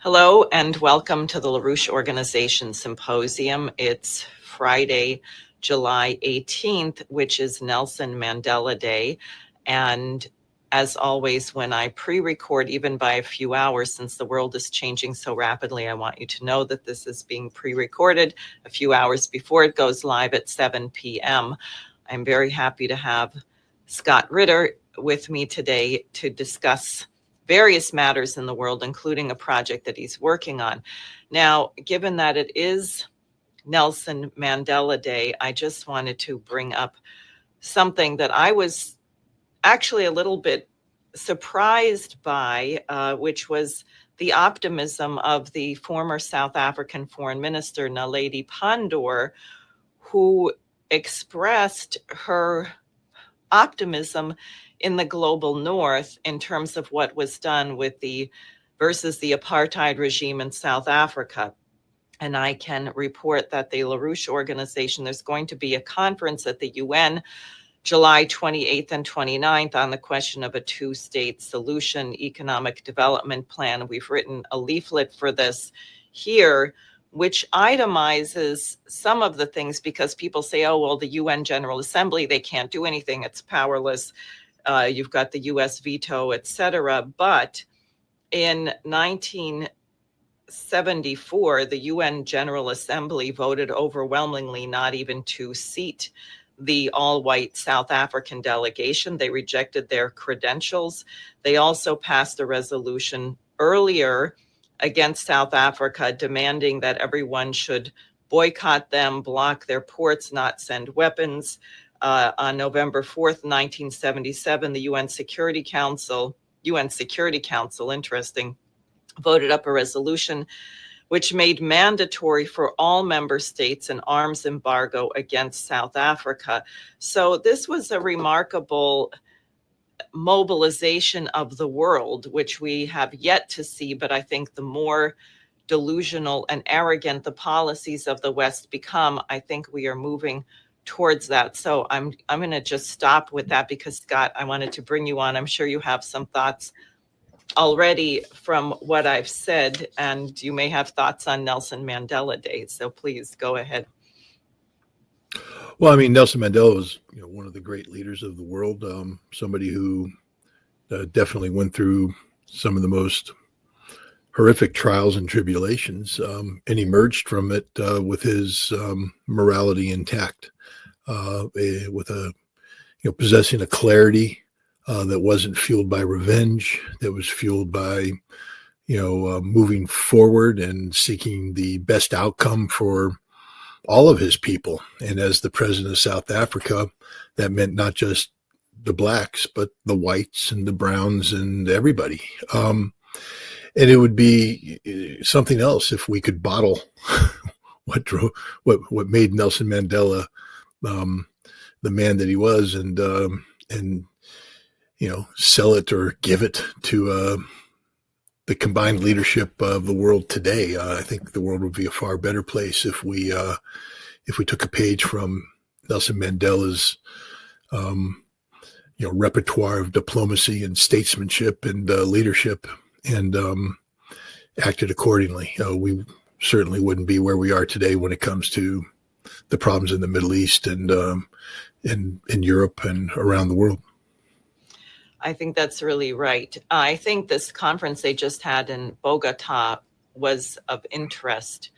Hello and welcome to the LaRouche Organization Symposium. It's Friday, July 18th, which is Nelson Mandela Day. And as always, when I pre-record, even by a few hours, since the world is changing so rapidly, I want you to know that this is being pre-recorded a few hours before it goes live at 7 p.m. I'm very happy to have Scott Ritter with me today to discuss various matters in the world, including a project that he's working on. Now, given that it is Nelson Mandela Day, I just wanted to bring up something that I was actually a little bit surprised by, which was the optimism of the former South African Foreign Minister, Naledi Pandor, who expressed her optimism in the global north in terms of what was done with the apartheid regime in South Africa. And I can report that the LaRouche organization, there's going to be a conference at the UN July 28th and 29th on the question of a two-state solution economic development plan. We've written a leaflet for this here, which itemizes some of the things, because people say, oh, well, the UN General Assembly, they can't do anything, it's powerless. You've got the US veto, etc. But in 1974, the UN General Assembly voted overwhelmingly not even to seat the all-white South African delegation. They rejected their credentials. They also passed a resolution earlier against South Africa, demanding that everyone should boycott them, block their ports, not send weapons. On November 4th, 1977, the UN Security Council, interesting, voted up a resolution which made mandatory for all member states an arms embargo against South Africa. So this was a remarkable mobilization of the world, which we have yet to see. But I think the more delusional and arrogant the policies of the West become, I think we are moving towards that. So I'm going to just stop with that, because Scott, I wanted to bring you on. I'm sure you have some thoughts already from what I've said, and you may have thoughts on Nelson Mandela Day. So please go ahead. Well, I mean, Nelson Mandela was, one of the great leaders of the world. Somebody who definitely went through some of the most horrific trials and tribulations, and emerged from it with his morality intact, with possessing a clarity that wasn't fueled by revenge, that was fueled by moving forward and seeking the best outcome for all of his people. And as the president of South Africa, that meant not just the blacks, but the whites and the browns and everybody. And it would be something else if we could bottle what made Nelson Mandela the man that he was, and sell it or give it to the combined leadership of the world today. I think the world would be a far better place if we took a page from Nelson Mandela's repertoire of diplomacy and statesmanship and leadership, and acted accordingly. We certainly wouldn't be where we are today when it comes to the problems in the Middle East and in Europe and around the world. I think that's really right. I think this conference they just had in Bogota was of interest.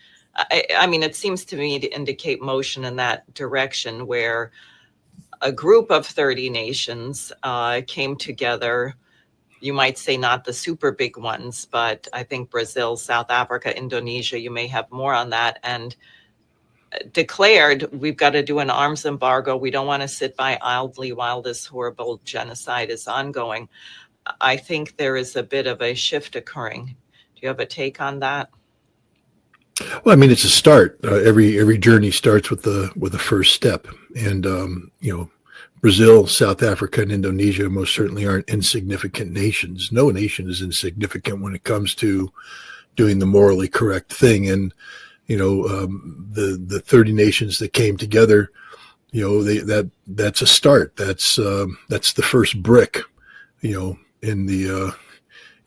I mean, it seems to me to indicate motion in that direction, where a group of 30 nations came together. You might say not the super big ones, but I think Brazil, South Africa, Indonesia, you may have more on that, and declared we've got to do an arms embargo. We don't want to sit by idly while this horrible genocide is ongoing. I think there is a bit of a shift occurring. Do you have a take on that? Well, I mean, it's a start. Every journey starts with the first step, and Brazil, South Africa, and Indonesia most certainly aren't insignificant nations. No nation is insignificant when it comes to doing the morally correct thing. And the 30 nations that came together, that's a start. That's the first brick, in the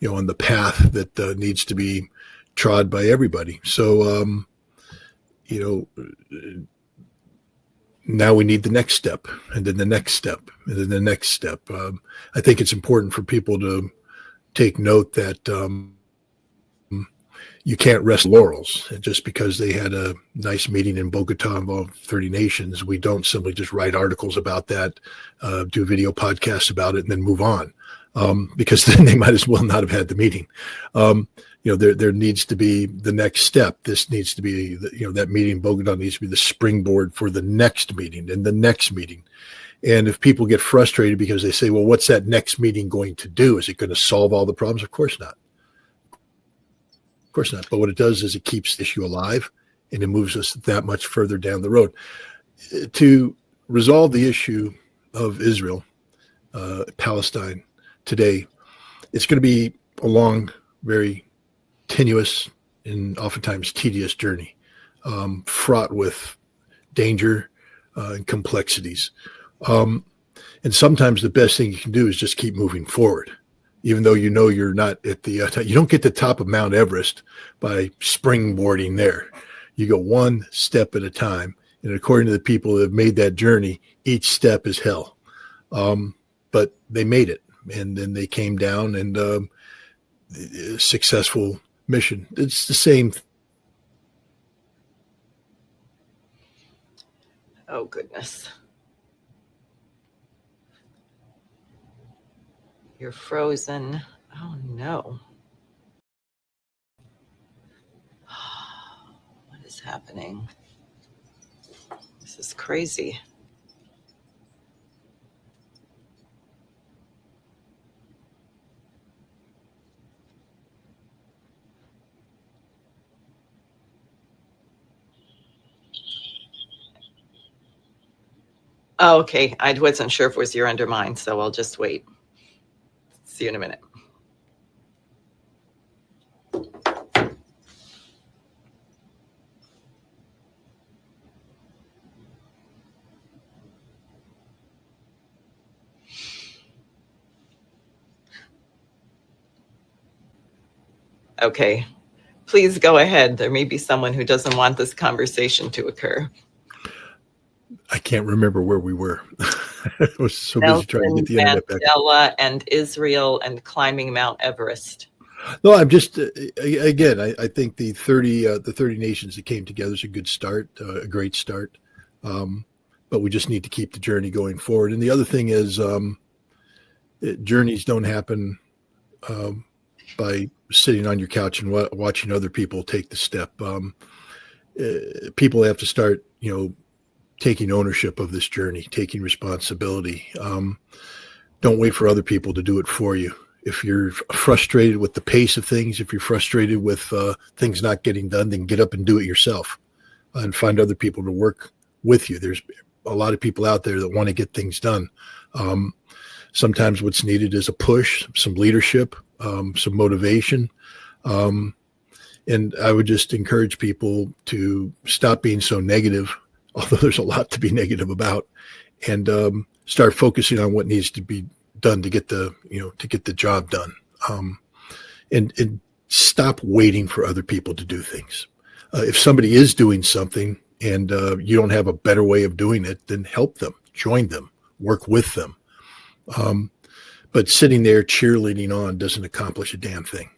on the path that needs to be trod by everybody. So, now we need the next step, and then the next step, and then the next step. I think it's important for people to take note that you can't rest laurels. And just because they had a nice meeting in Bogota involving 30 nations, we don't simply just write articles about that, do video podcasts about it, and then move on, because then they might as well not have had the meeting. There needs to be the next step. This needs to be, that meeting in Bogota needs to be the springboard for the next meeting and the next meeting. And if people get frustrated because they say, well, what's that next meeting going to do? Is it going to solve all the problems? Of course not. Of course not. But what it does is it keeps the issue alive, and it moves us that much further down the road. To resolve the issue of Israel, Palestine today, it's going to be a long, very tenuous and oftentimes tedious journey, fraught with danger and complexities. And sometimes the best thing you can do is just keep moving forward, even though you're not at the you don't get to the top of Mount Everest by springboarding there. You go one step at a time, and according to the people that have made that journey, each step is hell. But they made it, and then they came down, and successful mission. It's the same. Oh, goodness. You're frozen. Oh, no. What is happening? This is crazy. Oh, okay. I wasn't sure if it was your end or mine, so I'll just wait. See you in a minute. Okay. Please go ahead. There may be someone who doesn't want this conversation to occur. I can't remember where we were. I was so busy trying to get the internet back. Mandela and Israel and climbing Mount Everest. No, I'm just again. I think the 30 nations that came together is a good start, a great start. But we just need to keep the journey going forward. And the other thing is, journeys don't happen by sitting on your couch and watching other people take the step. People have to start, taking ownership of this journey, taking responsibility. Don't wait for other people to do it for you. If you're frustrated with the pace of things, if you're frustrated with things not getting done, then get up and do it yourself and find other people to work with you. There's a lot of people out there that want to get things done. Sometimes what's needed is a push, some leadership, some motivation. And I would just encourage people to stop being so negative, although there's a lot to be negative about, and start focusing on what needs to be done to get the job done. And stop waiting for other people to do things. If somebody is doing something and you don't have a better way of doing it, then help them, join them, work with them. But sitting there cheerleading on doesn't accomplish a damn thing.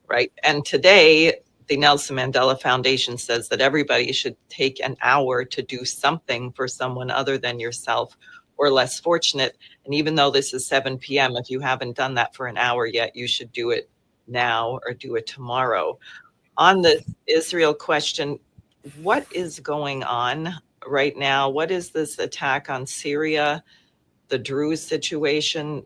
Right. And today, the Nelson Mandela Foundation says that everybody should take an hour to do something for someone other than yourself or less fortunate. And even though this is 7 p.m., if you haven't done that for an hour yet, you should do it now or do it tomorrow. On the Israel question, what is going on right now? What is this attack on Syria, the Druze situation?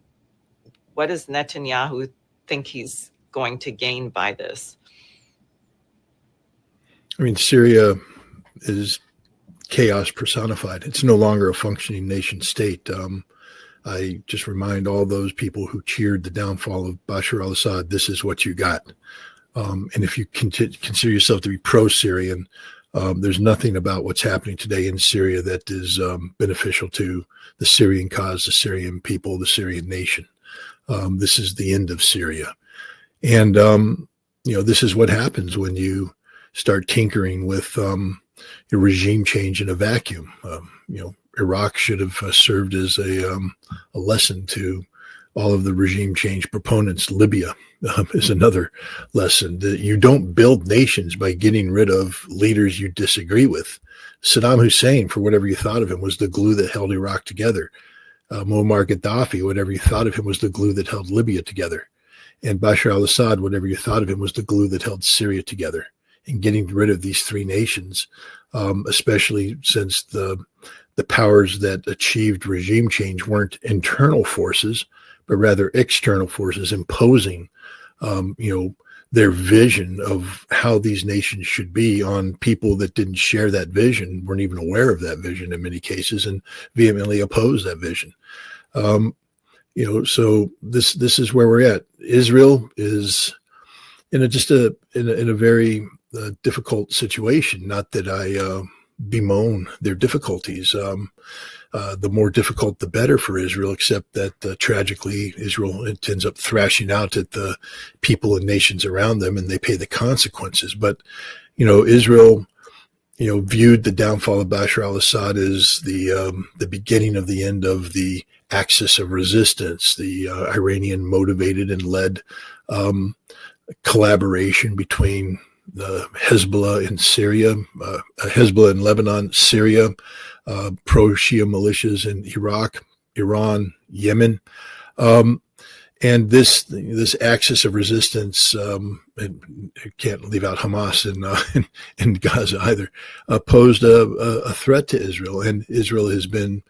What does Netanyahu think he's going to gain by this? I mean, Syria is chaos personified. It's no longer a functioning nation state. I just remind all those people who cheered the downfall of Bashar al-Assad, this is what you got. And if you consider yourself to be pro-Syrian, there's nothing about what's happening today in Syria that is beneficial to the Syrian cause, the Syrian people, the Syrian nation. This is the end of Syria. And this is what happens when you start tinkering with a regime change in a vacuum. Iraq should have served as a lesson to all of the regime change proponents. Libya is another lesson that you don't build nations by getting rid of leaders you disagree with. Saddam Hussein, for whatever you thought of him, was the glue that held Iraq together. Muammar Gaddafi, whatever you thought of him, was the glue that held Libya together. And Bashar al-Assad, whatever you thought of him, was the glue that held Syria together. And getting rid of these three nations, especially since the powers that achieved regime change weren't internal forces, but rather external forces imposing, their vision of how these nations should be on people that didn't share that vision, weren't even aware of that vision in many cases, and vehemently opposed that vision. So this is where we're at. Israel is in a very difficult situation. Not that I bemoan their difficulties. The more difficult, the better for Israel, except that tragically, Israel ends up thrashing out at the people and nations around them, and they pay the consequences. But, Israel, viewed the downfall of Bashar al-Assad as the beginning of the end of the axis of resistance, the Iranian motivated and led collaboration between the Hezbollah in Syria, Hezbollah in Lebanon, Syria, pro-Shia militias in Iraq, Iran, Yemen. And this axis of resistance, and can't leave out Hamas in Gaza either, posed a threat to Israel. And Israel has been,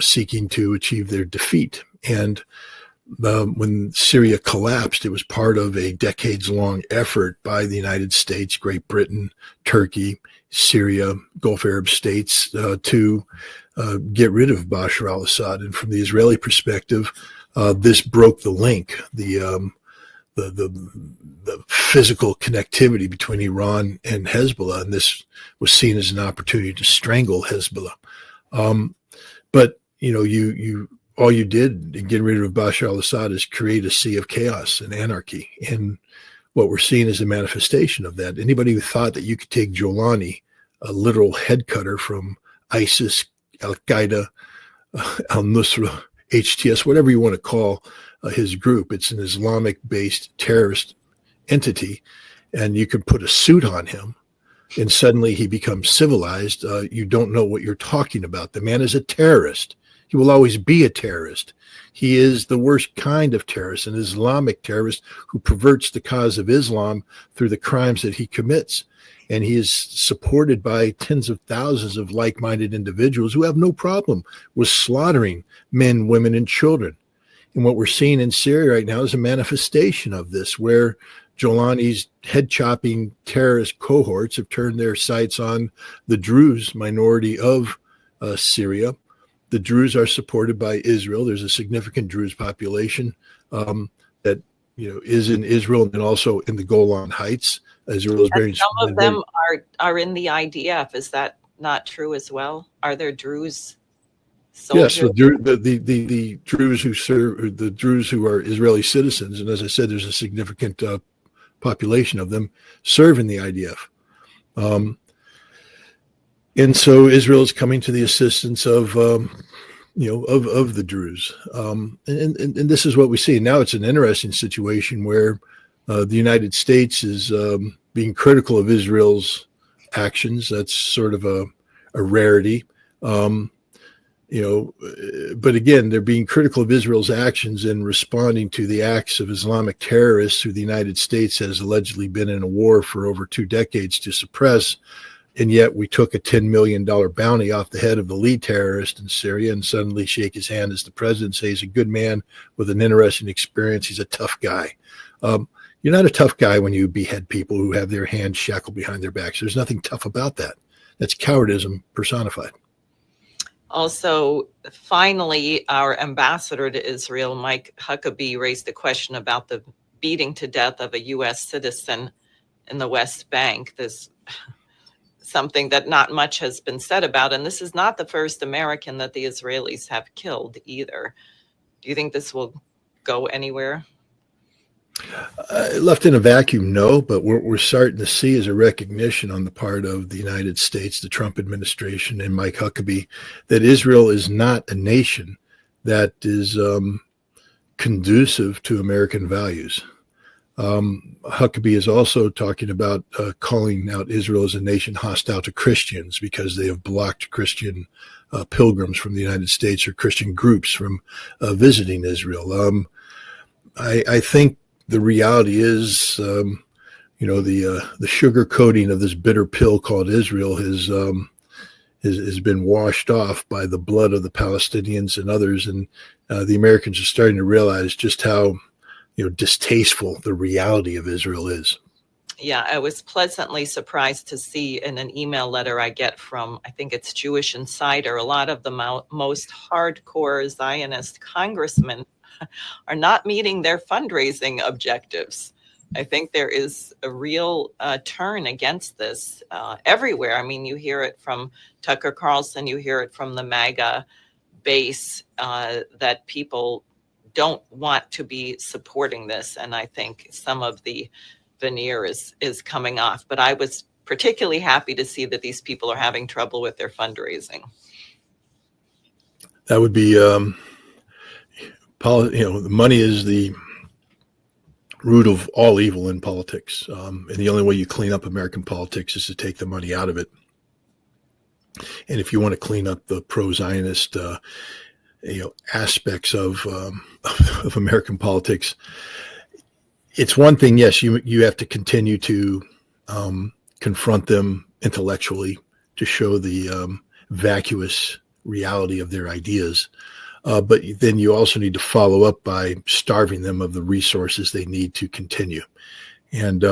seeking to achieve their defeat. And when Syria collapsed, it was part of a decades-long effort by the United States, Great Britain, Turkey, Syria, Gulf Arab states to get rid of Bashar al-Assad. And from the Israeli perspective, this broke the link, the physical connectivity between Iran and Hezbollah, and this was seen as an opportunity to strangle Hezbollah. But you all you did in getting rid of Bashar al-Assad is create a sea of chaos and anarchy. And what we're seeing is a manifestation of that. Anybody who thought that you could take Jolani, a literal head cutter from ISIS, Al-Qaeda, Al-Nusra, HTS, whatever you want to call his group, it's an Islamic-based terrorist entity, and you could put a suit on him, and suddenly he becomes civilized. You don't know what you're talking about. The man is a terrorist. He will always be a terrorist. He is the worst kind of terrorist, an Islamic terrorist who perverts the cause of Islam through the crimes that he commits. And he is supported by tens of thousands of like-minded individuals who have no problem with slaughtering men, women, and children. And what we're seeing in Syria right now is a manifestation of this, where Jolani's head-chopping terrorist cohorts have turned their sights on the Druze minority of Syria. The Druze are supported by Israel. There's a significant Druze population that is in Israel and also in the Golan Heights. Israel is very. Some of them are in the IDF. Is that not true as well? Are there Druze soldiers? Yes, the Druze who serve, the Druze who are Israeli citizens, and as I said, there's a significant population of them serve in the IDF. And so Israel is coming to the assistance of the Druze. And this is what we see. Now it's an interesting situation where the United States is being critical of Israel's actions. That's sort of a rarity. But again, they're being critical of Israel's actions in responding to the acts of Islamic terrorists who the United States has allegedly been in a war for over 2 decades to suppress. And yet we took a $10 million bounty off the head of the lead terrorist in Syria and suddenly shake his hand as the president, say he's a good man with an interesting experience. He's a tough guy. You're not a tough guy when you behead people who have their hands shackled behind their backs. There's nothing tough about that. That's cowardism personified. Also, finally, our ambassador to Israel, Mike Huckabee, raised the question about the beating to death of a U.S. citizen in the West Bank. This something that not much has been said about, and this is not the first American that the Israelis have killed either. Do you think this will go anywhere? Left in a vacuum, no, but what we're starting to see is a recognition on the part of the United States, the Trump administration, and Mike Huckabee, that Israel is not a nation that is conducive to American values. Huckabee is also talking about calling out Israel as a nation hostile to Christians because they have blocked Christian pilgrims from the United States or Christian groups from visiting Israel. I think the reality is, the sugar coating of this bitter pill called Israel has been washed off by the blood of the Palestinians and others, and the Americans are starting to realize just how distasteful the reality of Israel is. Yeah, I was pleasantly surprised to see in an email letter I get from, I think it's Jewish Insider, a lot of the most hardcore Zionist congressmen are not meeting their fundraising objectives. I think there is a real turn against this everywhere. I mean, you hear it from Tucker Carlson, you hear it from the MAGA base, that people don't want to be supporting this. And I think some of the veneer is coming off. But I was particularly happy to see that these people are having trouble with their fundraising. That would be, the money is the root of all evil in politics. And the only way you clean up American politics is to take the money out of it. And if you want to clean up the pro-Zionist, aspects of American politics, it's one thing. Yes, you have to continue to confront them intellectually to show the vacuous reality of their ideas. But then you also need to follow up by starving them of the resources they need to continue. And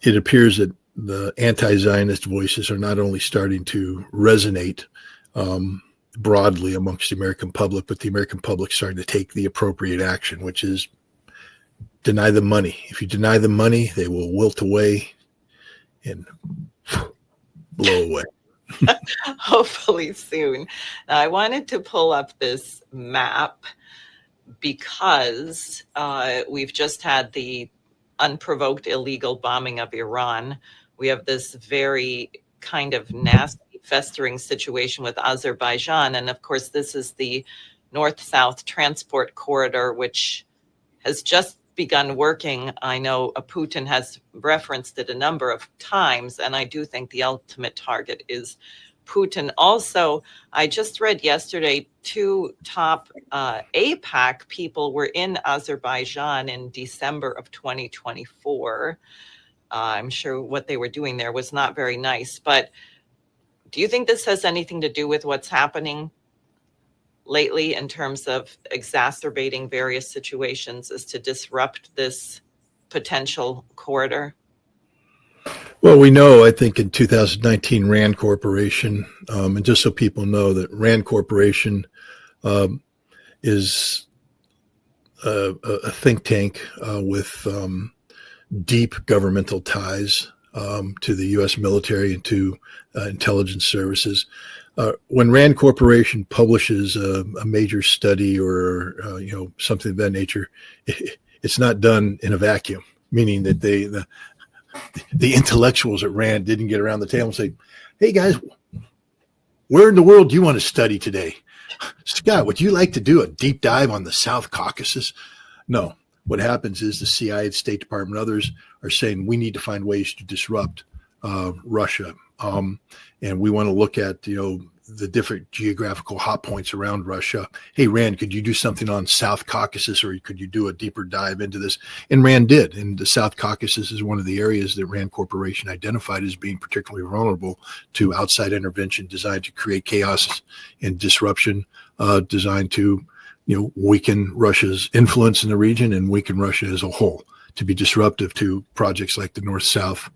it appears that the anti-Zionist voices are not only starting to resonate broadly amongst the American public, but the American public starting to take the appropriate action, which is deny the money. If you deny the money, they will wilt away and blow away. Hopefully soon. Now, I wanted to pull up this map because we've just had the unprovoked illegal bombing of Iran. We have this very kind of nasty festering situation with Azerbaijan. And of course, this is the north-south transport corridor, which has just begun working. I know Putin has referenced it a number of times, and I do think the ultimate target is Putin. Also, I just read yesterday 2 top AIPAC people were in Azerbaijan in December of 2024. I'm sure what they were doing there was not very nice, but do you think this has anything to do with what's happening lately in terms of exacerbating various situations as to disrupt this potential corridor? Well, we know, I think in 2019, RAND Corporation, and just so people know that RAND Corporation is a think tank with deep governmental ties to the U.S. military and to intelligence services. When RAND Corporation publishes a major study or something of that nature, it's not done in a vacuum. Meaning that the intellectuals at RAND didn't get around the table and say, "Hey guys, where in the world do you want to study today? Scott, would you like to do a deep dive on the South Caucasus?" No. What happens is the CIA, State Department, others are saying we need to find ways to disrupt Russia. And we want to look at, the different geographical hot points around Russia. Hey, Rand, could you do something on South Caucasus, or could you do a deeper dive into this? And Rand did. And the South Caucasus is one of the areas that Rand Corporation identified as being particularly vulnerable to outside intervention designed to create chaos and disruption, designed to, weaken Russia's influence in the region and weaken Russia as a whole, to be disruptive to projects like the North-South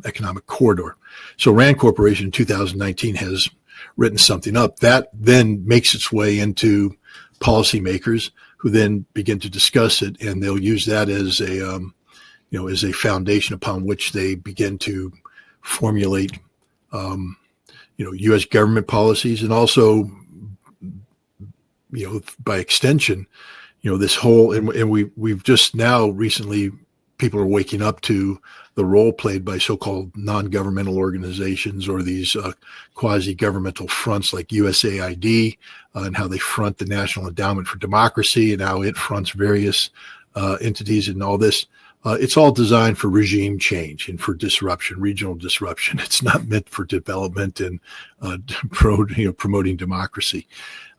economic corridor. So Rand Corporation in 2019 has written something up that then makes its way into policymakers, who then begin to discuss it, and they'll use that as a foundation upon which they begin to formulate U.S. government policies, and also by extension this whole, and we've just now recently, people are waking up to the role played by so-called non-governmental organizations or these quasi-governmental fronts like USAID, and how they front the National Endowment for Democracy and how it fronts various entities and all this. It's all designed for regime change and for disruption, regional disruption. It's not meant for development and promoting democracy.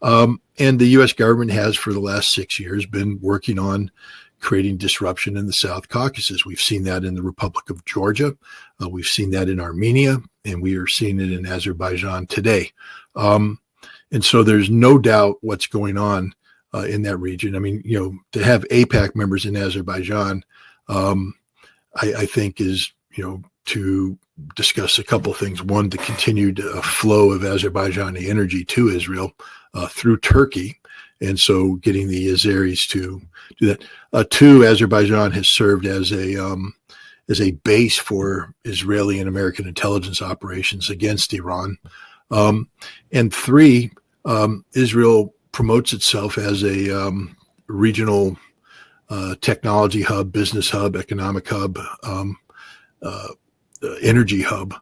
And the U.S. government has, for the last 6 years, been working on creating disruption in the South Caucasus. We've seen that in the Republic of Georgia. We've seen that in Armenia, and we are seeing it in Azerbaijan today. And so there's no doubt what's going on in that region. I mean, to have AIPAC members in Azerbaijan, I think is, to discuss a couple of things. One, the continued flow of Azerbaijani energy to Israel through Turkey. And so getting the Azeris to do that. Two, Azerbaijan has served as a base for Israeli and American intelligence operations against Iran. And three, Israel promotes itself as a regional technology hub, business hub, economic hub, energy hub.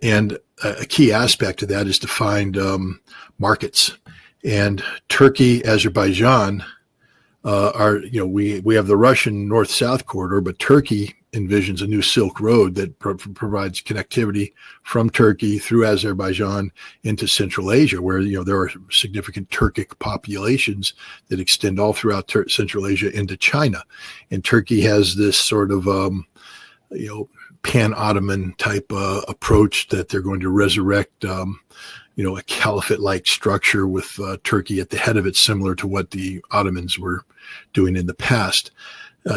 And a key aspect of that is to find markets. And Turkey, Azerbaijan we have the Russian north-south corridor, but Turkey envisions a new Silk Road that provides connectivity from Turkey through Azerbaijan into Central Asia, where there are significant Turkic populations that extend all throughout Central Asia into China. And Turkey has this sort of pan-Ottoman type approach that they're going to resurrect. A caliphate-like structure with Turkey at the head of it, similar to what the Ottomans were doing in the past.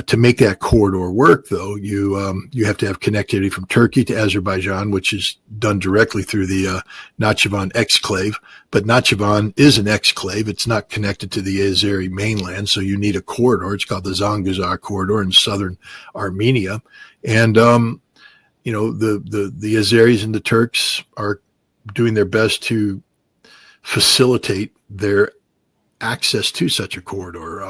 To make that corridor work, though, you have to have connectivity from Turkey to Azerbaijan, which is done directly through the Nakhchivan exclave. But Nakhchivan is an exclave; it's not connected to the Azeri mainland, so you need a corridor. It's called the Zangezur corridor in southern Armenia, and the Azeris and the Turks are doing their best to facilitate their access to such a corridor.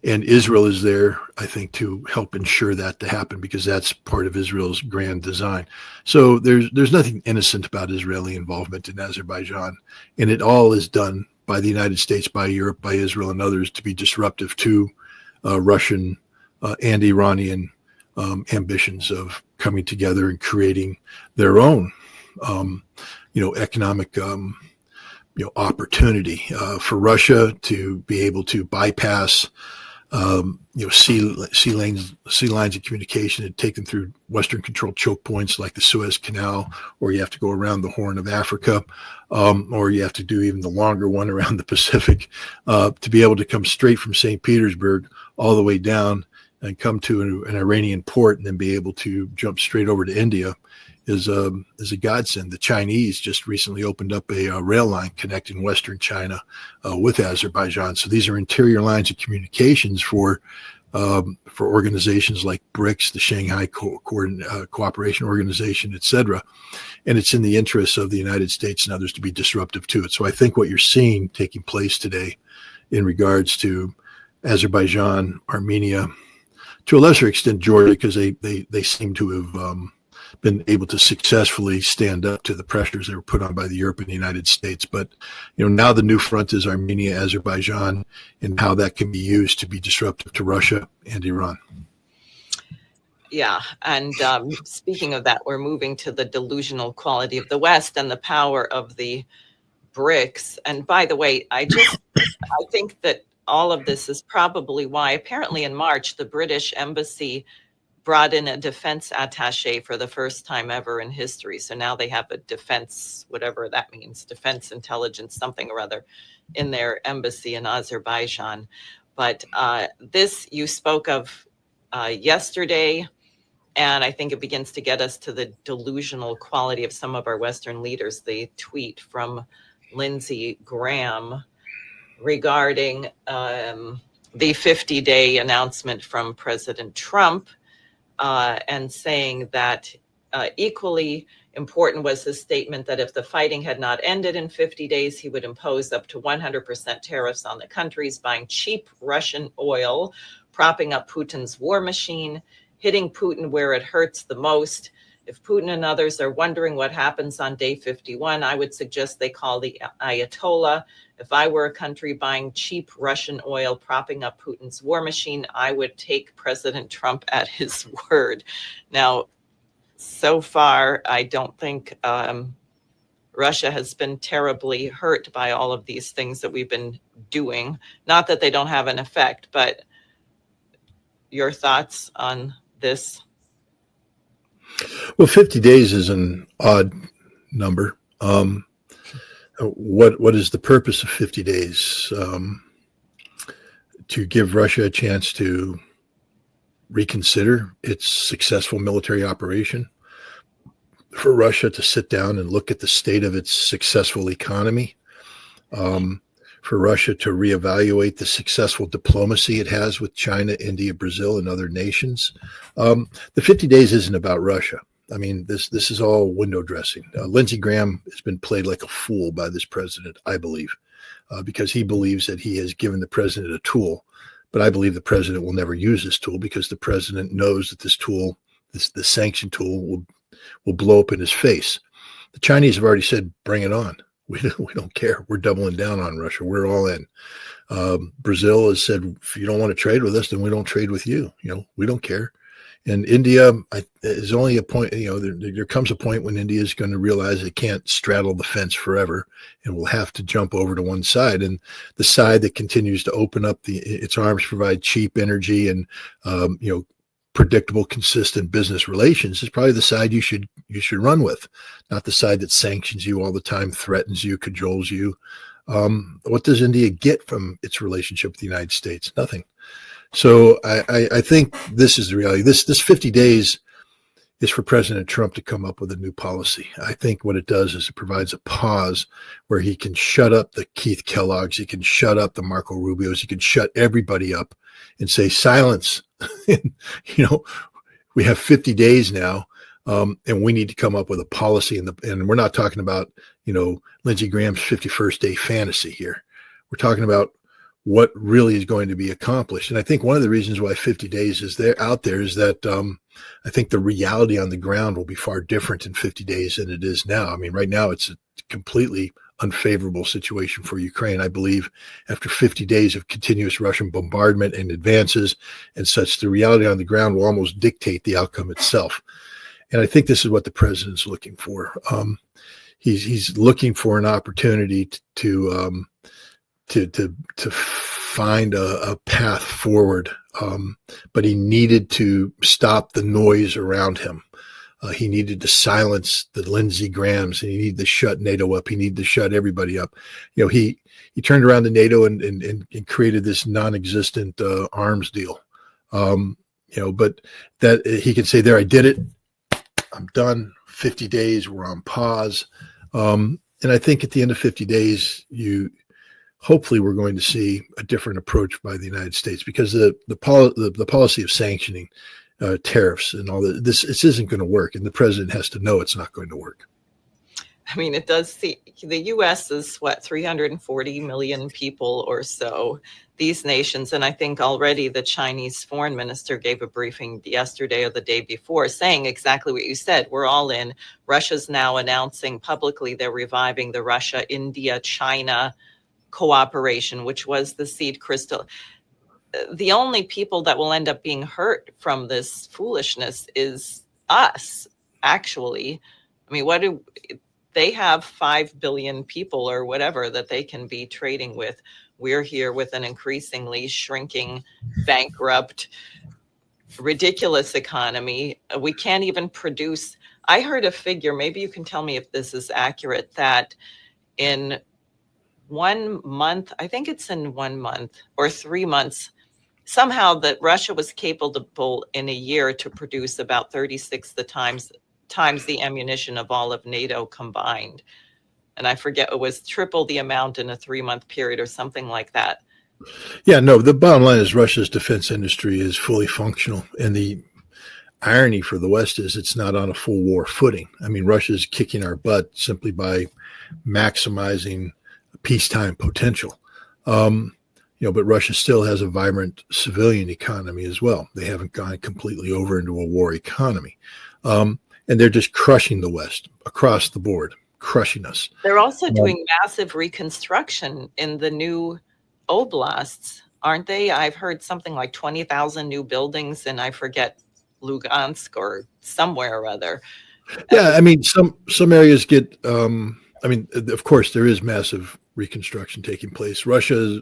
And Israel is there, I think, to help ensure that to happen, because that's part of Israel's grand design. So there's nothing innocent about Israeli involvement in Azerbaijan. And it all is done by the United States, by Europe, by Israel, and others to be disruptive to Russian and Iranian ambitions of coming together and creating their own economic opportunity for Russia to be able to bypass sea lines of communication and take them through Western controlled choke points like the Suez Canal, or you have to go around the Horn of Africa, or you have to do even the longer one around the Pacific, to be able to come straight from St. Petersburg all the way down and come to an Iranian port and then be able to jump straight over to India is a godsend. The Chinese just recently opened up a rail line connecting Western China with Azerbaijan. So these are interior lines of communications for organizations like BRICS, the Shanghai Cooperation Organization, et cetera. And it's in the interests of the United States and others to be disruptive to it. So I think what you're seeing taking place today in regards to Azerbaijan, Armenia, to a lesser extent Georgia, because they seem to have been able to successfully stand up to the pressures that were put on by the Europe and the United States. But now the new front is Armenia, Azerbaijan, and how that can be used to be disruptive to Russia and Iran. Yeah, and speaking of that, we're moving to the delusional quality of the West and the power of the BRICS. And by the way, I think that all of this is probably why apparently in March the British embassy brought in a defense attaché for the first time ever in history. So now they have a defense, whatever that means, defense intelligence, something or other, in their embassy in Azerbaijan. But this you spoke of yesterday, and I think it begins to get us to the delusional quality of some of our Western leaders. The tweet from Lindsey Graham regarding the 50-day announcement from President Trump, and saying that equally Important was his statement that if the fighting had not ended in 50 days, he would impose up to 100% tariffs on the countries buying cheap Russian oil, propping up Putin's war machine, hitting Putin where it hurts the most. If Putin and others are wondering what happens on day 51, I would suggest they call the Ayatollah. If I were a country buying cheap Russian oil, propping up Putin's war machine, I would take President Trump at his word. Now, so far, I don't think Russia has been terribly hurt by all of these things that we've been doing. Not that they don't have an effect, but your thoughts on this? Well, 50 days is an odd number. What is the purpose of 50 days? To give Russia a chance to reconsider its successful military operation, for Russia to sit down and look at the state of its successful economy, for Russia to reevaluate the successful diplomacy it has with China, India, Brazil, and other nations. The 50 days isn't about Russia. I mean, this is all window dressing. Lindsey Graham has been played like a fool by this president, I believe, because he believes that he has given the president a tool. But I believe the president will never use this tool because the president knows that this tool, the sanction tool, will blow up in his face. The Chinese have already said, bring it on. We don't care. We're doubling down on Russia. We're all in. Brazil has said, if you don't want to trade with us, then we don't trade with you. We don't care. And India is only a point, there comes a point when India is going to realize it can't straddle the fence forever and will have to jump over to one side. And the side that continues to open up its arms, provide cheap energy and, predictable, consistent business relations is probably the side you should run with, not the side that sanctions you all the time, threatens you, cajoles you. What does India get from its relationship with the United States? Nothing. So I think this is the reality. This 50 days is for President Trump to come up with a new policy. I think what it does is it provides a pause where he can shut up the Keith Kellogg's, he can shut up the Marco Rubios, he can shut everybody up and say silence. We have 50 days now, and we need to come up with a policy. And we're not talking about, Lindsey Graham's 51st day fantasy here. We're talking about what really is going to be accomplished. And I think one of the reasons why 50 days is out there is that I think the reality on the ground will be far different in 50 days than it is now. I mean, right now it's a completely unfavorable situation for Ukraine. I believe after 50 days of continuous Russian bombardment and advances and such, the reality on the ground will almost dictate the outcome itself. And I think this is what the president's looking for. He's looking for an opportunity to find a path forward, but he needed to stop the noise around him. He needed to silence the Lindsey Grahams, and he needed to shut NATO up. He needed to shut everybody up. He turned around to NATO and created this non-existent arms deal. But that he could say, there, I did it. I'm done. 50 days, we're on pause. And I think at the end of 50 days, hopefully we're going to see a different approach by the United States, because the policy of sanctioning tariffs and all that, this isn't going to work, and the president has to know it's not going to work. I mean, it does see the U.S. is 340 million people or so, these nations. And I think already the Chinese foreign minister gave a briefing yesterday or the day before saying exactly what you said. We're all in. Russia's now announcing publicly they're reviving the Russia, India, China cooperation, which was the seed crystal. The only people that will end up being hurt from this foolishness is us, actually. I mean, they have 5 billion people or whatever that they can be trading with. We're here with an increasingly shrinking, bankrupt, ridiculous economy. We can't even produce. I heard a figure, maybe you can tell me if this is accurate, that in 1 month, I think it's in 1 month or 3 months, somehow that Russia was capable in a year to produce about 36 times the ammunition of all of NATO combined. And I forget, it was triple the amount in a 3-month period or something like that. Yeah, no, the bottom line is Russia's defense industry is fully functional. And irony for the West is it's not on a full war footing. I mean, Russia's kicking our butt simply by maximizing peacetime potential. But Russia still has a vibrant civilian economy as well. They haven't gone completely over into a war economy. And they're just crushing the West across the board, crushing us. They're also doing massive reconstruction in the new oblasts, aren't they? I've heard something like 20,000 new buildings, and I forget, Lugansk or somewhere or other. Yeah, I mean, some areas get, of course, there is massive reconstruction taking place. Russia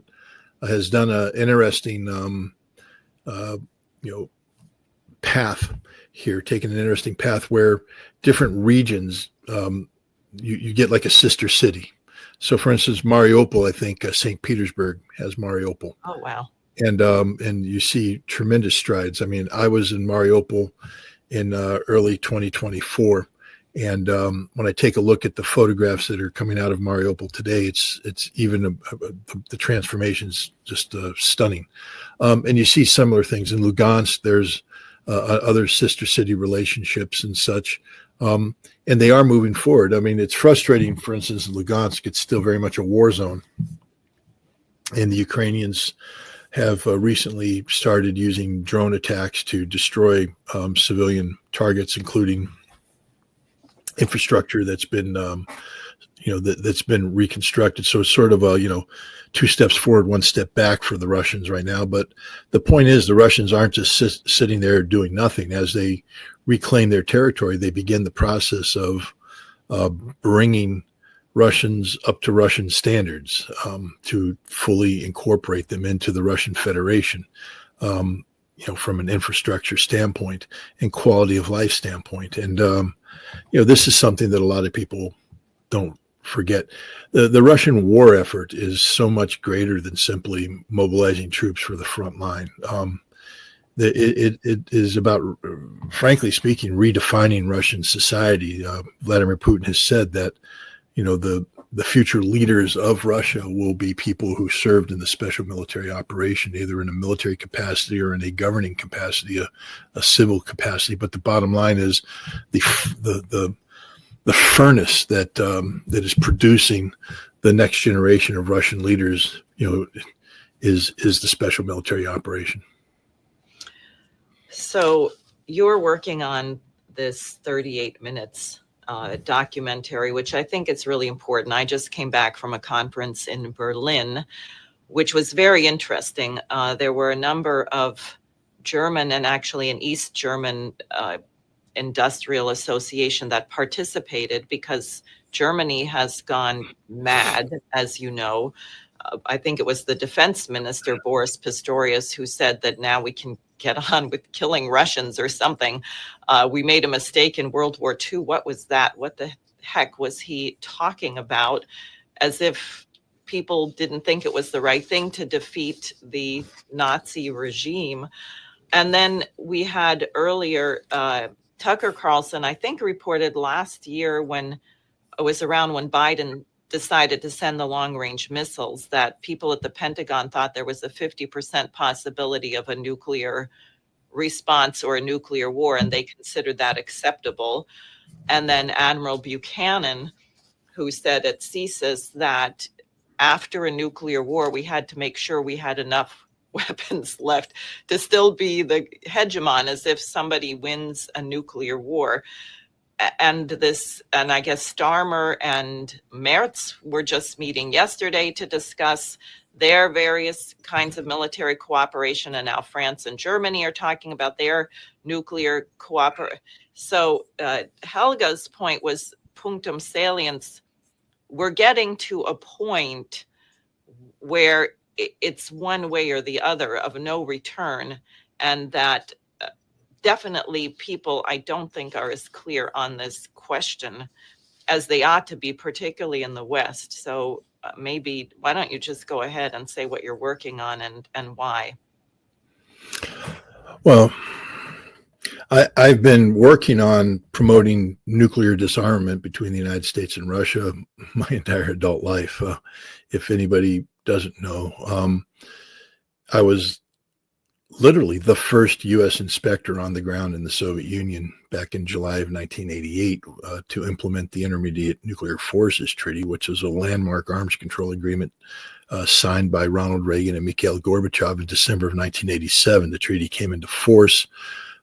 has done an interesting, path here, taken an interesting path where different regions, you get like a sister city. So, for instance, Mariupol, I think St. Petersburg has Mariupol. Oh, wow. And you see tremendous strides. I mean, I was in Mariupol in early 2024. And when I take a look at the photographs that are coming out of Mariupol today, it's even the transformation's just stunning. And you see similar things in Lugansk. There's other sister city relationships and such. And they are moving forward. I mean, it's frustrating, for instance, in Lugansk, it's still very much a war zone. And the Ukrainians have recently started using drone attacks to destroy civilian targets, including infrastructure that's been, that's been reconstructed. So it's sort of a, 2 steps forward, 1 step back for the Russians right now. But the point is, the Russians aren't just sitting there doing nothing. As they reclaim their territory, they begin the process of bringing Russians up to Russian standards, to fully incorporate them into the Russian Federation, from an infrastructure standpoint and quality of life standpoint. And, this is something that a lot of people don't forget. The Russian war effort is so much greater than simply mobilizing troops for the front line. It is about, frankly speaking, redefining Russian society. Vladimir Putin has said that, the future leaders of Russia will be people who served in the special military operation, either in a military capacity or in a governing capacity, a civil capacity. But the bottom line is the furnace that is producing the next generation of Russian leaders, is the special military operation. So you're working on this 38 minutes documentary, which I think is really important. I just came back from a conference in Berlin, which was very interesting. There were a number of German and actually an East German industrial association that participated because Germany has gone mad, as you know. I think it was the defense minister, Boris Pistorius, who said that now we can get on with killing Russians or something. We made a mistake in World War II. What was that? What the heck was he talking about? As if people didn't think it was the right thing to defeat the Nazi regime. And then we had earlier, Tucker Carlson, I think, reported last year when it was around when Biden decided to send the long-range missiles, that people at the Pentagon thought there was a 50% possibility of a nuclear response or a nuclear war, and they considered that acceptable. And then Admiral Buchanan, who said at CSIS that after a nuclear war, we had to make sure we had enough weapons left to still be the hegemon, as if somebody wins a nuclear war. And I guess Starmer and Merz were just meeting yesterday to discuss their various kinds of military cooperation. And now France and Germany are talking about their nuclear cooperation. So Helga's point was punctum saliens. We're getting to a point where it's one way or the other of no return, and that definitely people, I don't think, are as clear on this question as they ought to be, particularly in the West. So maybe, why don't you just go ahead and say what you're working on and why? Well, I've been working on promoting nuclear disarmament between the United States and Russia my entire adult life. If anybody doesn't know, I was literally the first U.S. inspector on the ground in the Soviet Union back in July of 1988 to implement the Intermediate Nuclear Forces Treaty, which is a landmark arms control agreement signed by Ronald Reagan and Mikhail Gorbachev in December of 1987. The treaty came into force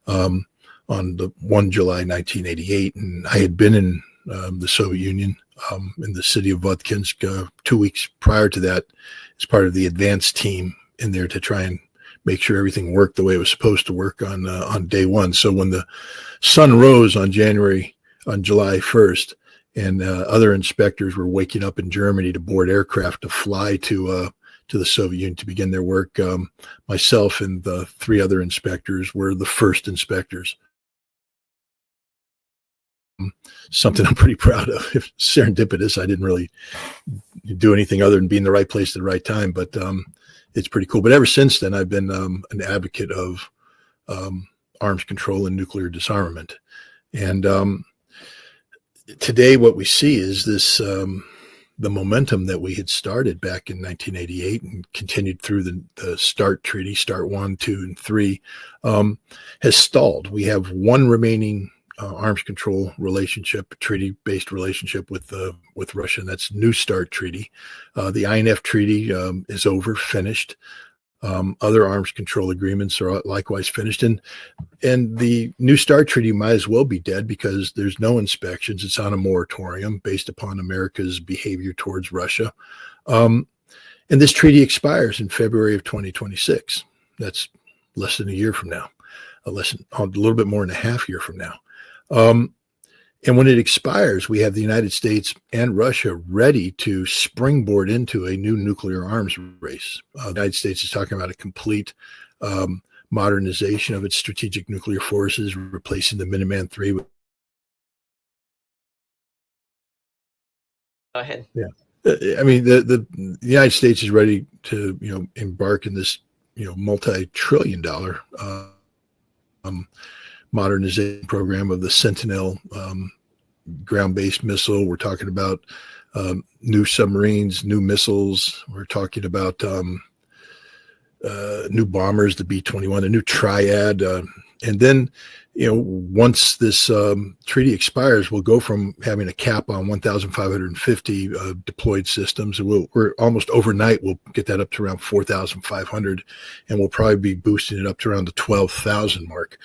on the 1 July 1988, and I had been in the Soviet Union in the city of Votkinsk 2 weeks prior to that as part of the advance team in there to try and make sure everything worked the way it was supposed to work on day one. So when the sun rose on July 1st, and other inspectors were waking up in Germany to board aircraft to fly to the Soviet Union to begin their work, myself and the 3 other inspectors were the first inspectors. Something I'm pretty proud of. If serendipitous, I didn't really do anything other than be in the right place at the right time, but it's pretty cool. But ever since then, I've been an advocate of arms control and nuclear disarmament. And today what we see is this, the momentum that we had started back in 1988 and continued through the START treaty, START 1, 2, and 3, has stalled. We have one remaining arms control relationship, treaty-based relationship with Russia, and that's New START treaty. The INF treaty is over, finished. Other arms control agreements are likewise finished, and the New START treaty might as well be dead because there's no inspections. It's on a moratorium based upon America's behavior towards Russia, and this treaty expires in February of 2026. That's less than a year from now, a little bit more than a half year from now. And when it expires, we have the United States and Russia ready to springboard into a new nuclear arms race. The United States is talking about a complete modernization of its strategic nuclear forces, replacing the Minuteman III. Go ahead. Yeah. I mean, the United States is ready to, embark in this, multi-trillion-dollar modernization program of the Sentinel ground-based missile. We're talking about new submarines, new missiles. We're talking about new bombers, the B-21, a new triad. And then, once this treaty expires, we'll go from having a cap on 1,550 deployed systems. And we're almost overnight, we'll get that up to around 4,500, and we'll probably be boosting it up to around the 12,000 mark.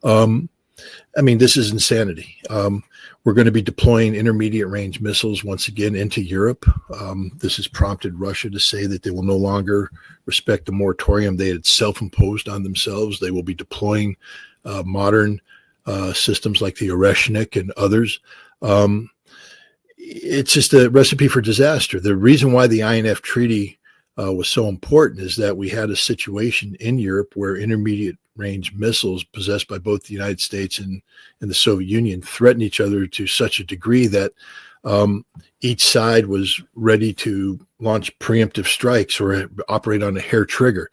I mean, this is insanity. We're going to be deploying intermediate range missiles once again into Europe. This has prompted Russia to say that they will no longer respect the moratorium they had self-imposed on themselves. They will be deploying modern systems like the Oreshnik and others. It's just a recipe for disaster. The reason why the INF treaty was so important is that we had a situation in Europe where intermediate range missiles possessed by both the United States and the Soviet Union threaten each other to such a degree that each side was ready to launch preemptive strikes or operate on a hair trigger.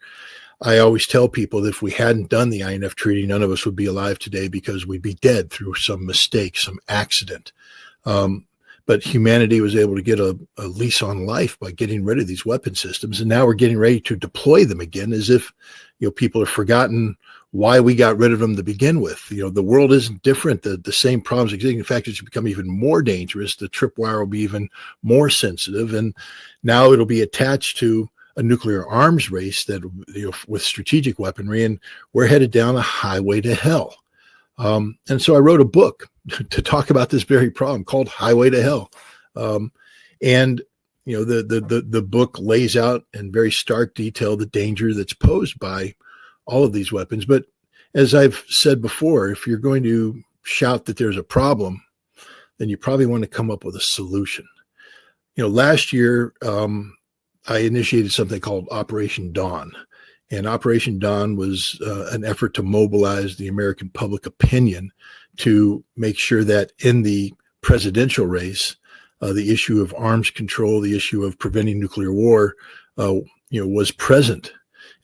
I always tell people that if we hadn't done the INF treaty, none of us would be alive today because we'd be dead through some mistake, some accident. But humanity was able to get a lease on life by getting rid of these weapon systems. And now we're getting ready to deploy them again as if, people have forgotten why we got rid of them to begin with. The world isn't different. The same problems exist. In fact, it's become even more dangerous. The tripwire will be even more sensitive. And now it'll be attached to a nuclear arms race that, with strategic weaponry, and we're headed down a highway to hell. And so I wrote a book to talk about this very problem called Highway to Hell. And the book lays out in very stark detail the danger that's posed by all of these weapons. But as I've said before, if you're going to shout that there's a problem, then you probably want to come up with a solution. Last year, I initiated something called Operation Dawn. And Operation Dawn was an effort to mobilize the American public opinion to make sure that in the presidential race, the issue of arms control, the issue of preventing nuclear war, was present.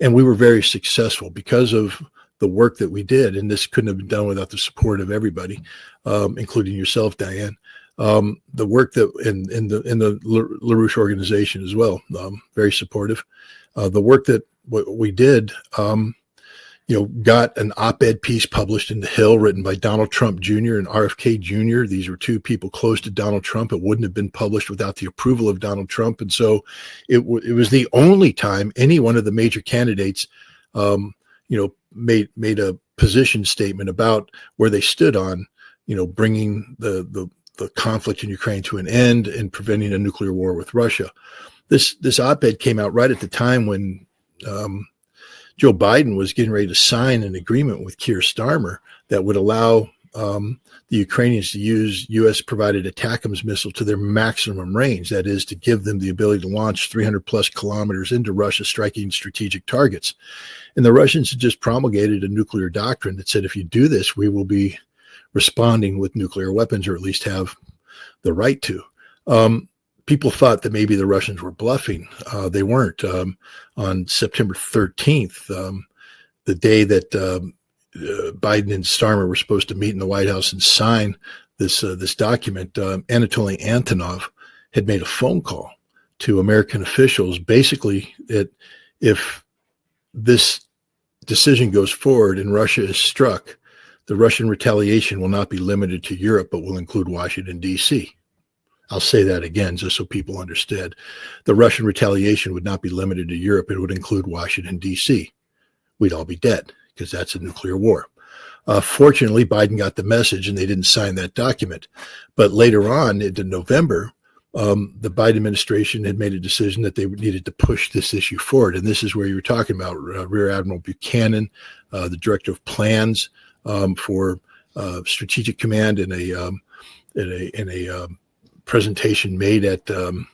And we were very successful because of the work that we did. And this couldn't have been done without the support of everybody, including yourself, Diane. The work that in the LaRouche organization as well, very supportive. The work that we did got an op-ed piece published in The Hill written by Donald Trump Jr. and RFK Jr. These were two people close to Donald Trump. It wouldn't have been published without the approval of Donald Trump. And so it was the only time any one of the major candidates, made a position statement about where they stood on, bringing the conflict in Ukraine to an end and preventing a nuclear war with Russia. This op-ed came out right at the time when Joe Biden was getting ready to sign an agreement with Keir Starmer that would allow the Ukrainians to use U.S.-provided ATACMS missile to their maximum range. That is, to give them the ability to launch 300-plus kilometers into Russia, striking strategic targets. And the Russians had just promulgated a nuclear doctrine that said, if you do this, we will be responding with nuclear weapons, or at least have the right to. People thought that maybe the Russians were bluffing. They weren't. On September 13th, the day that Biden and Starmer were supposed to meet in the White House and sign this document, Anatoly Antonov had made a phone call to American officials, basically that if this decision goes forward and Russia is struck, the Russian retaliation will not be limited to Europe, but will include Washington, D.C. I'll say that again, just so people understood. The Russian retaliation would not be limited to Europe. It would include Washington, D.C. We'd all be dead because that's a nuclear war. Fortunately, Biden got the message and they didn't sign that document. But later on, in November, the Biden administration had made a decision that they needed to push this issue forward. And this is where you were talking about Rear Admiral Buchanan, the director of plans for Strategic Command, in a presentation made at a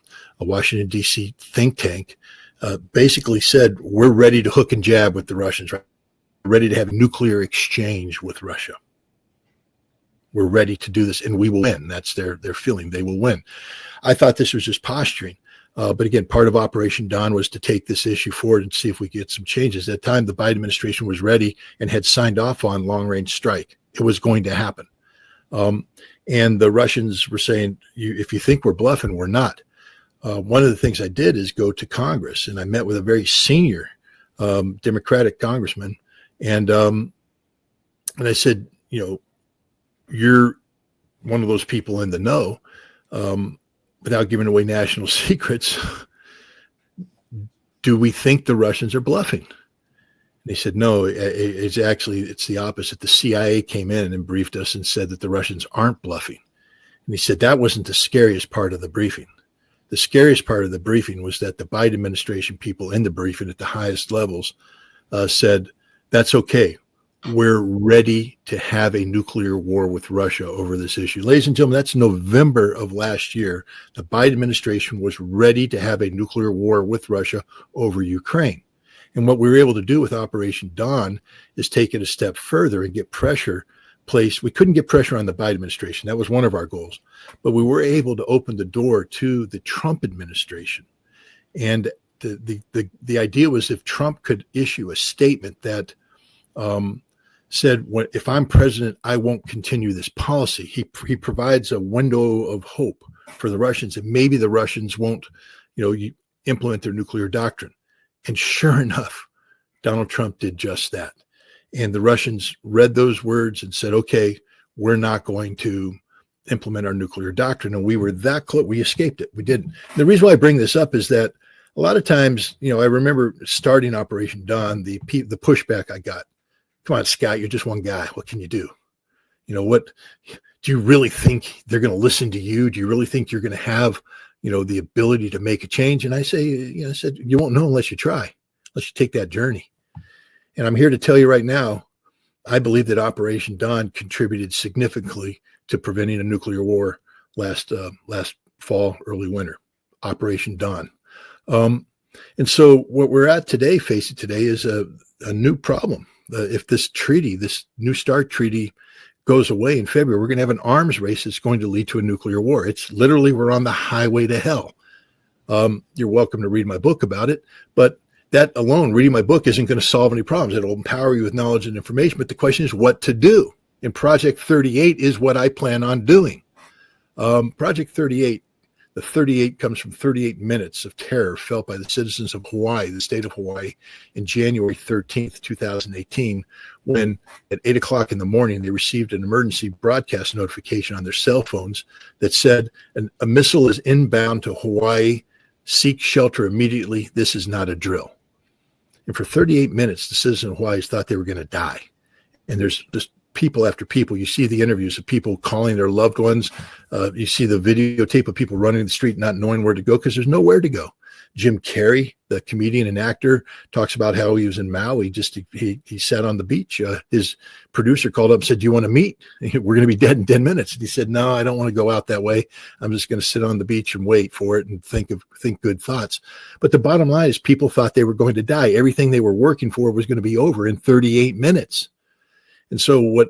Washington, D.C. think tank, basically said, we're ready to hook and jab with the Russians, right? We're ready to have nuclear exchange with Russia. We're ready to do this, and we will win. That's their feeling. They will win. I thought this was just posturing. But again, part of Operation Dawn was to take this issue forward and see if we could get some changes. At the time, the Biden administration was ready and had signed off on long-range strike. It was going to happen. And the Russians were saying, if you think we're bluffing, we're not. One of the things I did is go to Congress, and I met with a very senior Democratic congressman. And I said, you're one of those people in the know, without giving away national secrets. Do we think the Russians are bluffing? They said, no, it's the opposite. The CIA came in and briefed us and said that the Russians aren't bluffing. And he said that wasn't the scariest part of the briefing. The scariest part of the briefing was that the Biden administration people in the briefing at the highest levels said, that's okay. We're ready to have a nuclear war with Russia over this issue. Ladies and gentlemen, that's November of last year. The Biden administration was ready to have a nuclear war with Russia over Ukraine. And what we were able to do with Operation Dawn is take it a step further and get pressure placed. We couldn't get pressure on the Biden administration. That was one of our goals. But we were able to open the door to the Trump administration. And the idea was, if Trump could issue a statement that said, if I'm president, I won't continue this policy. He provides a window of hope for the Russians, and maybe the Russians won't, implement their nuclear doctrine. And sure enough, Donald Trump did just that. And the Russians read those words and said, okay, we're not going to implement our nuclear doctrine. And we were that close. We escaped it. We didn't. The reason why I bring this up is that a lot of times, I remember starting Operation Dawn, the pushback I got. Come on, Scott, you're just one guy. What can you do? What do you really think they're going to listen to you? Do you really think you're going to have, the ability to make a change? And I say, I said, you won't know unless you try, unless you take that journey. And I'm here to tell you right now, I believe that Operation Dawn contributed significantly to preventing a nuclear war last fall, early winter. Operation Dawn. And so what we're at today, facing today, is a new problem. If this treaty, this New START treaty, goes away in February, we're going to have an arms race that's going to lead to a nuclear war. It's literally, we're on the highway to hell. You're welcome to read my book about it, but that alone, reading my book, isn't going to solve any problems. It'll empower you with knowledge and information, but the question is what to do. And Project 38 is what I plan on doing. Project 38 The 38 comes from 38 minutes of terror felt by the citizens of Hawaii, the state of Hawaii, in January 13th, 2018, when at 8 o'clock in the morning, they received an emergency broadcast notification on their cell phones that said, a missile is inbound to Hawaii. Seek shelter immediately. This is not a drill. And for 38 minutes, the citizens of Hawaii thought they were going to die. And there's just people after people. You see the interviews of people calling their loved ones. You see the videotape of people running the street, not knowing where to go because there's nowhere to go. Jim Carrey, the comedian and actor, talks about how he was in Maui. He sat on the beach. His producer called up and said, "Do you want to meet? We're going to be dead in 10 minutes." And he said, "No, I don't want to go out that way. I'm just going to sit on the beach and wait for it and think good thoughts." But the bottom line is people thought they were going to die. Everything they were working for was going to be over in 38 minutes. And so what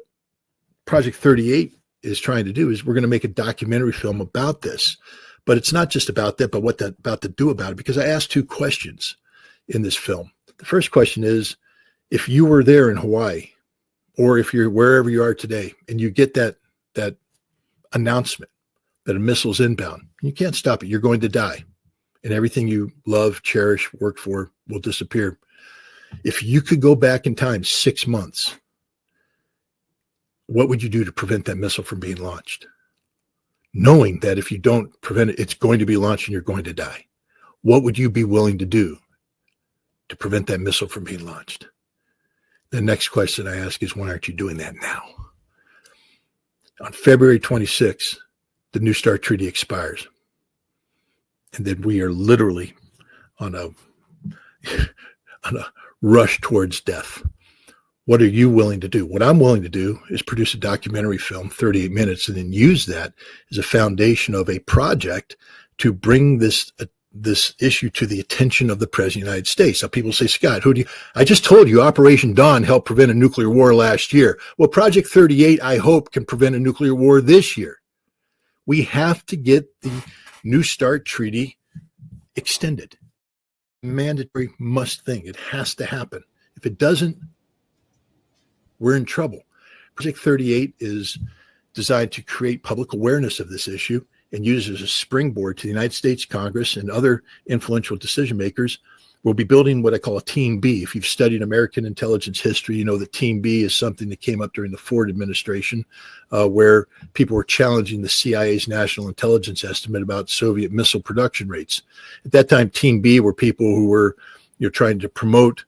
Project 38 is trying to do is we're going to make a documentary film about this. But it's not just about that, but what that's about to do about it. Because I asked two questions in this film. The first question is, if you were there in Hawaii, or if you're wherever you are today, and you get that announcement that a missile's inbound, you can't stop it. You're going to die. And everything you love, cherish, work for will disappear. If you could go back in time 6 months, what would you do to prevent that missile from being launched? Knowing that if you don't prevent it, it's going to be launched and you're going to die. What would you be willing to do to prevent that missile from being launched? The next question I ask is, why aren't you doing that now? On February 26th, the New START Treaty expires. And then we are literally on a rush towards death. What are you willing to do? What I'm willing to do is produce a documentary film, 38 minutes, and then use that as a foundation of a project to bring this issue to the attention of the President of the United States. Now people say, "Scott, I just told you Operation Dawn helped prevent a nuclear war last year." Well, Project 38, I hope, can prevent a nuclear war this year. We have to get the New START Treaty extended. Mandatory must thing. It has to happen. If it doesn't, we're in trouble. Project 38 is designed to create public awareness of this issue and use it as a springboard to the United States Congress and other influential decision makers. We'll be building what I call a Team B. If you've studied American intelligence history, you know that Team B is something that came up during the Ford administration, where people were challenging the CIA's national intelligence estimate about Soviet missile production rates. At that time, Team B were people who were trying to promote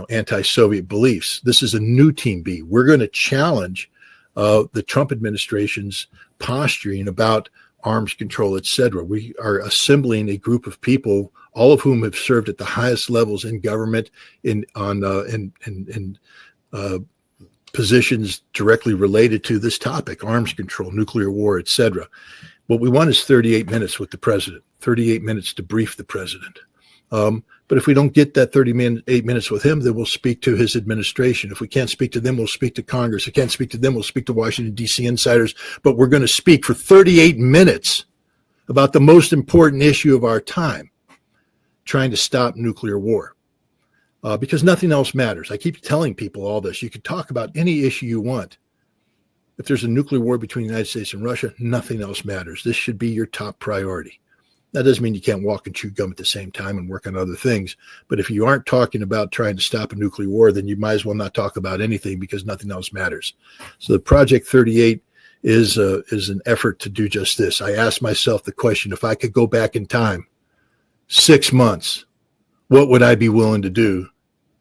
anti-Soviet beliefs. This is a new Team B. We're going to challenge the Trump administration's posturing about arms control, et cetera. We are assembling a group of people, all of whom have served at the highest levels in government, in positions directly related to this topic: arms control, nuclear war, et cetera. What we want is 38 minutes with the president, 38 minutes to brief the president. But if we don't get that 38 minutes with him, then we'll speak to his administration. If we can't speak to them, we'll speak to Congress. If we can't speak to them, we'll speak to Washington, D.C. insiders. But we're going to speak for 38 minutes about the most important issue of our time, trying to stop nuclear war. Because nothing else matters. I keep telling people all this. You can talk about any issue you want. If there's a nuclear war between the United States and Russia, nothing else matters. This should be your top priority. That doesn't mean you can't walk and chew gum at the same time and work on other things. But if you aren't talking about trying to stop a nuclear war, then you might as well not talk about anything, because nothing else matters. So the Project 38 is an effort to do just this. I asked myself the question, if I could go back in time 6 months, what would I be willing to do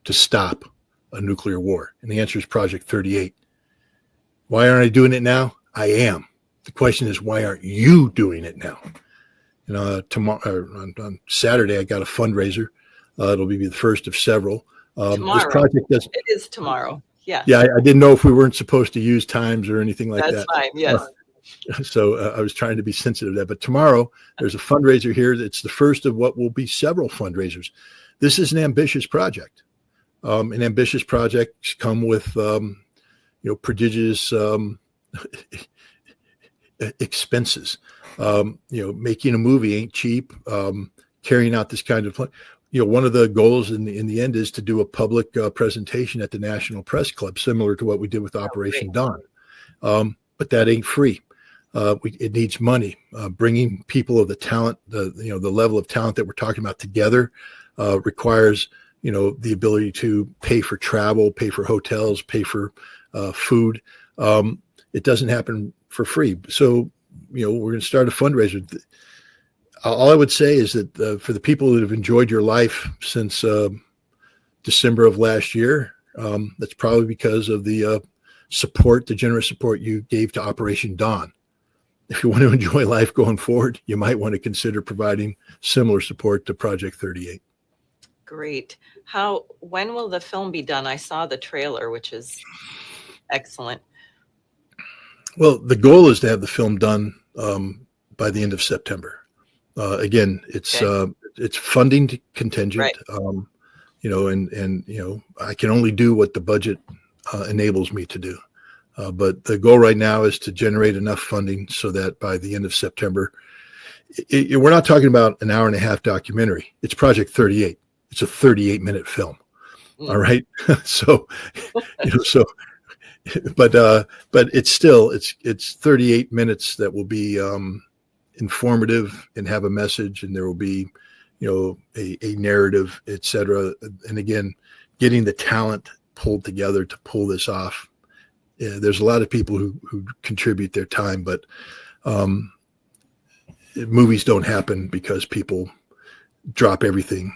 to stop a nuclear war? And the answer is Project 38. Why aren't I doing it now? I am. The question is, why aren't you doing it now? Tomorrow, on Saturday, I got a fundraiser. It'll be the first of several. Tomorrow. This project it is tomorrow. Yeah. Yeah, I didn't know if we weren't supposed to use times or anything like that. That's fine. Yes. So I was trying to be sensitive to that. But tomorrow, there's a fundraiser here. It's the first of what will be several fundraisers. This is an ambitious project. And ambitious projects come with, prodigious expenses. Making a movie ain't cheap. Carrying out this kind of, one of the goals in the end is to do a public presentation at the National Press Club, similar to what we did with Operation Dawn. But that ain't free. it needs money. Bringing people of the talent, the level of talent that we're talking about together, requires the ability to pay for travel, pay for hotels, pay for food. It doesn't happen for free. So we're going to start a fundraiser. All I would say is that for the people that have enjoyed your life since December of last year, that's probably because of the generous support you gave to Operation Dawn. If you want to enjoy life going forward, you might want to consider providing similar support to Project 38. Great. When will the film be done? I saw the trailer, which is excellent. Well, the goal is to have the film done by the end of September. Again, it's funding contingent, right. I can only do what the budget enables me to do. But the goal right now is to generate enough funding so that by the end of September, we're not talking about an hour and a half documentary. It's Project 38. It's a 38-minute film. All right. So, but it's still, it's 38 minutes that will be informative and have a message, and there will be, a narrative, et cetera. And again, getting the talent pulled together to pull this off. There's a lot of people who contribute their time, but movies don't happen because people drop everything.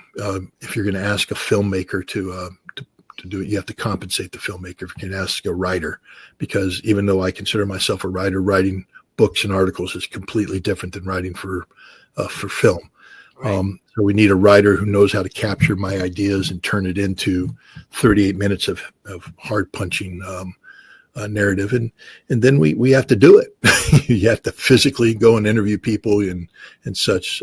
If you're going to ask a filmmaker to do it, you have to compensate the filmmaker. If you can ask a writer, because even though I consider myself a writer, writing books and articles is completely different than writing for film. Right. So we need a writer who knows how to capture my ideas and turn it into 38 minutes of hard punching narrative, and then we have to do it. You have to physically go and interview people and such.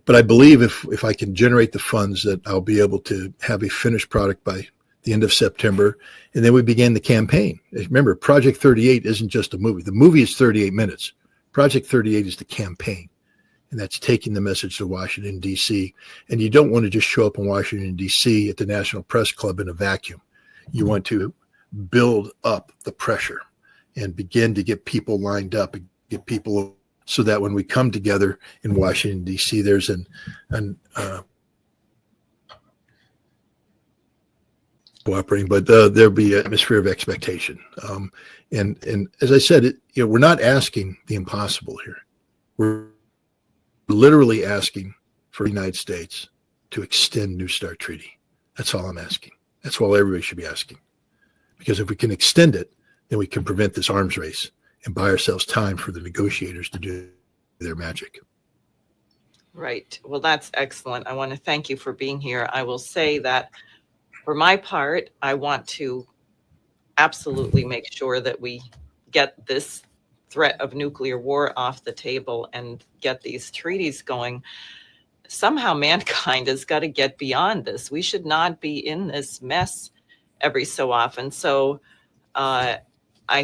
But I believe if I can generate the funds, that I'll be able to have a finished product by the end of September, and then we begin the campaign. Remember, Project 38 isn't just a movie. The movie is 38 minutes. Project 38 is the campaign, and that's taking the message to Washington, D.C. And you don't want to just show up in Washington, D.C. at the National Press Club in a vacuum. You want to build up the pressure and begin to get people lined up and get people so that when we come together in Washington, D.C., there's cooperating, but there'll be an atmosphere of expectation. And as I said, we're not asking the impossible here. We're literally asking for the United States to extend New START treaty. That's all I'm asking. That's all everybody should be asking. Because if we can extend it, then we can prevent this arms race and buy ourselves time for the negotiators to do their magic. Right. Well, that's excellent. I want to thank you for being here. I will say that for my part, I want to absolutely make sure that we get this threat of nuclear war off the table and get these treaties going. Somehow mankind has got to get beyond this. We should not be in this mess every so often. So I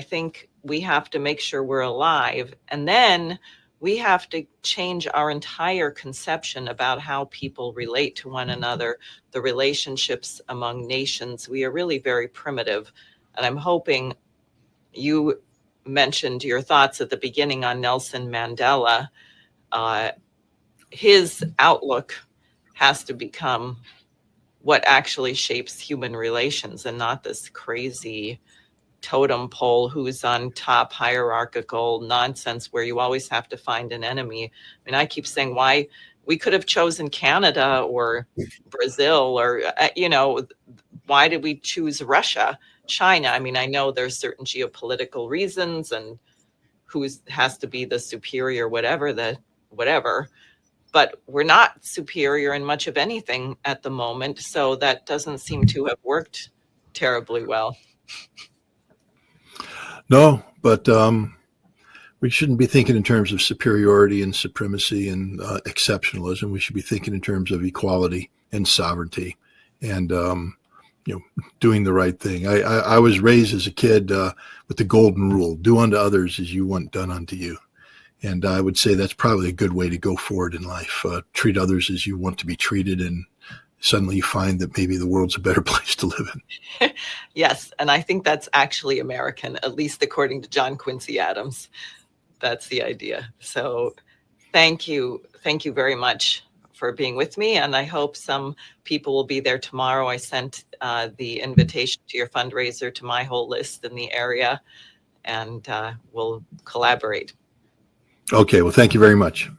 think we have to make sure we're alive. And then we have to change our entire conception about how people relate to one another, the relationships among nations. We are really very primitive. And I'm hoping you mentioned your thoughts at the beginning on Nelson Mandela. His outlook has to become what actually shapes human relations, and not this crazy totem pole who's on top hierarchical nonsense where you always have to find an enemy. I mean, I keep saying why we could have chosen Canada or Brazil or, why did we choose Russia, China? I mean, I know there's certain geopolitical reasons and who has to be the superior, whatever. But we're not superior in much of anything at the moment. So that doesn't seem to have worked terribly well. No, but we shouldn't be thinking in terms of superiority and supremacy and exceptionalism. We should be thinking in terms of equality and sovereignty and, doing the right thing. I was raised as a kid with the golden rule: do unto others as you want done unto you. And I would say that's probably a good way to go forward in life. Treat others as you want to be treated, and suddenly you find that maybe the world's a better place to live in. Yes, and I think that's actually American, at least according to John Quincy Adams. That's the idea. So thank you very much for being with me, and I hope some people will be there tomorrow. I sent the invitation to your fundraiser to my whole list in the area, and we'll collaborate. Okay, well, thank you very much.